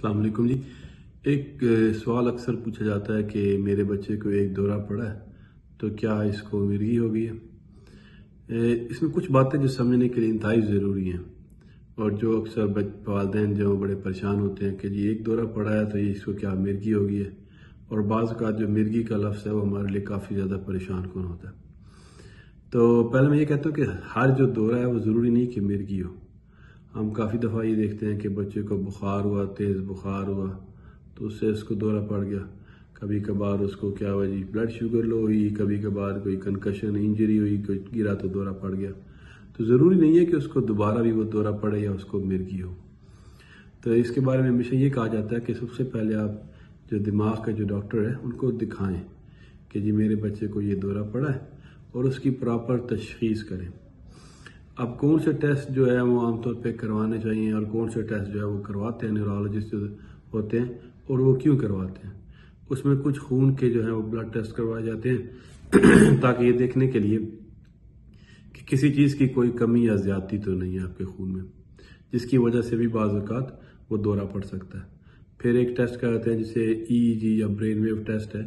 السلام علیکم جی۔ ایک سوال اکثر پوچھا جاتا ہے کہ میرے بچے کو ایک دورہ پڑا ہے تو کیا اس کو مرگی ہو گئی ہے؟ اس میں کچھ باتیں جو سمجھنے کے لیے انتہائی ضروری ہیں، اور جو اکثر والدین جو بڑے پریشان ہوتے ہیں کہ جی ایک دورہ پڑا ہے تو یہ اس کو کیا مرگی ہو گئی ہے، اور بعض کا جو مرگی کا لفظ ہے وہ ہمارے لیے کافی زیادہ پریشان کن ہوتا ہے۔ تو پہلے میں یہ کہتا ہوں کہ ہر جو دورہ ہے وہ ضروری نہیں کہ مرگی ہو۔ ہم کافی دفعہ یہ دیکھتے ہیں کہ بچے کو بخار ہوا، تیز بخار ہوا تو اس سے اس کو دورہ پڑ گیا، کبھی کبھار اس کو کیا ہوا جی بلڈ شوگر لو ہوئی، کبھی کبھار کوئی کنکشن انجری ہوئی، کوئی گرا تو دورہ پڑ گیا۔ تو ضروری نہیں ہے کہ اس کو دوبارہ بھی وہ دورہ پڑے یا اس کو مرگی ہو۔ تو اس کے بارے میں ہمیشہ یہ کہا جاتا ہے کہ سب سے پہلے آپ جو دماغ کا جو ڈاکٹر ہے ان کو دکھائیں کہ جی میرے بچے کو یہ دورہ پڑا ہے، اور اس کی پراپر تشخیص کریں۔ اب کون سے ٹیسٹ جو ہے وہ عام طور پہ کروانے چاہیے اور کون سے ٹیسٹ جو ہے وہ کرواتے ہیں نیورولوجسٹ جو ہوتے ہیں، اور وہ کیوں کرواتے ہیں؟ اس میں کچھ خون کے جو ہے وہ بلڈ ٹیسٹ کروائے جاتے ہیں تاکہ یہ دیکھنے کے لیے کہ کسی چیز کی کوئی کمی یا زیادتی تو نہیں ہے آپ کے خون میں، جس کی وجہ سے بھی بعض اوقات وہ دورہ پڑ سکتا ہے۔ پھر ایک ٹیسٹ کراتے ہیں جسے EEG یا برین ویو ٹیسٹ ہے،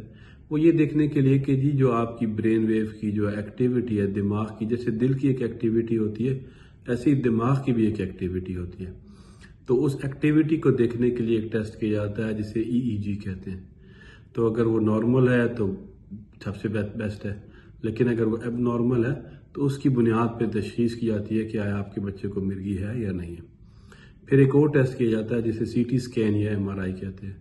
وہ یہ دیکھنے کے لیے کہ جی جو آپ کی برین ویو کی جو ایکٹیویٹی ہے دماغ کی، جیسے دل کی ایک ایکٹیویٹی ہوتی ہے ایسی دماغ کی بھی ایک ایکٹیویٹی ہوتی ہے، تو اس ایکٹیویٹی کو دیکھنے کے لیے ایک ٹیسٹ کیا جاتا ہے جسے EEG کہتے ہیں۔ تو اگر وہ نارمل ہے تو سب سے بیسٹ ہے، لیکن اگر وہ اب نارمل ہے تو اس کی بنیاد پہ تشخیص کی جاتی ہے کہ آیا آپ کے بچے کو مرگی ہے یا نہیں ہے۔ پھر ایک اور ٹیسٹ کیا جاتا ہے جسے CT اسکین یا MRI کہتے ہیں۔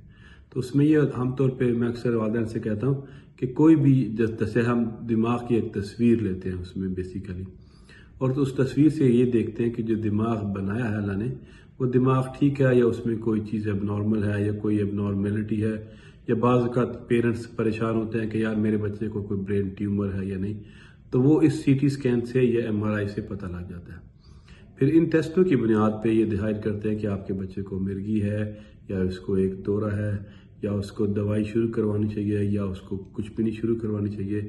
تو اس میں یہ عام طور پہ میں اکثر والدین سے کہتا ہوں کہ کوئی بھی جیسے ہم دماغ کی ایک تصویر لیتے ہیں اس میں بیسیکلی، اور تو اس تصویر سے یہ دیکھتے ہیں کہ جو دماغ بنایا ہے اللہ نے وہ دماغ ٹھیک ہے یا اس میں کوئی چیز اب نارمل ہے یا کوئی اب نارملٹی ہے، یا بعض اوقات پیرنٹس پریشان ہوتے ہیں کہ یار میرے بچے کو کوئی برین ٹیومر ہے یا نہیں، تو وہ اس CT اسکین سے یا MRI سے پتہ لگ جاتا ہے۔ پھر ان ٹیسٹوں کی بنیاد پہ یہ ڈیسائیڈ کرتے ہیں کہ آپ کے بچے کو مرگی ہے یا اس کو ایک دورہ ہے، یا اس کو دوائی شروع کروانی چاہیے یا اس کو کچھ بھی نہیں شروع کروانی چاہیے،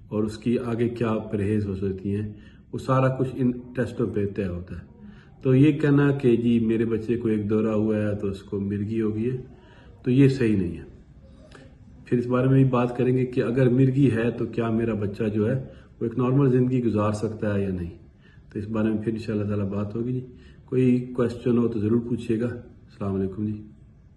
اور اس کی آگے کیا پرہیز ہو سکتی ہیں، وہ سارا کچھ ان ٹیسٹوں پہ طے ہوتا ہے۔ تو یہ کہنا کہ جی میرے بچے کو ایک دورہ ہوا ہے تو اس کو مرگی ہو گئی ہے، تو یہ صحیح نہیں ہے۔ پھر اس بارے میں بھی بات کریں گے کہ اگر مرگی ہے تو کیا میرا بچہ جو ہے وہ ایک نارمل زندگی گزار سکتا ہے یا نہیں، تو اس بارے میں پھر انشاءاللہ تعالیٰ بات ہوگی جی۔ کوئی کویسچن ہو تو ضرور پوچھیے گا۔ السلام علیکم جی۔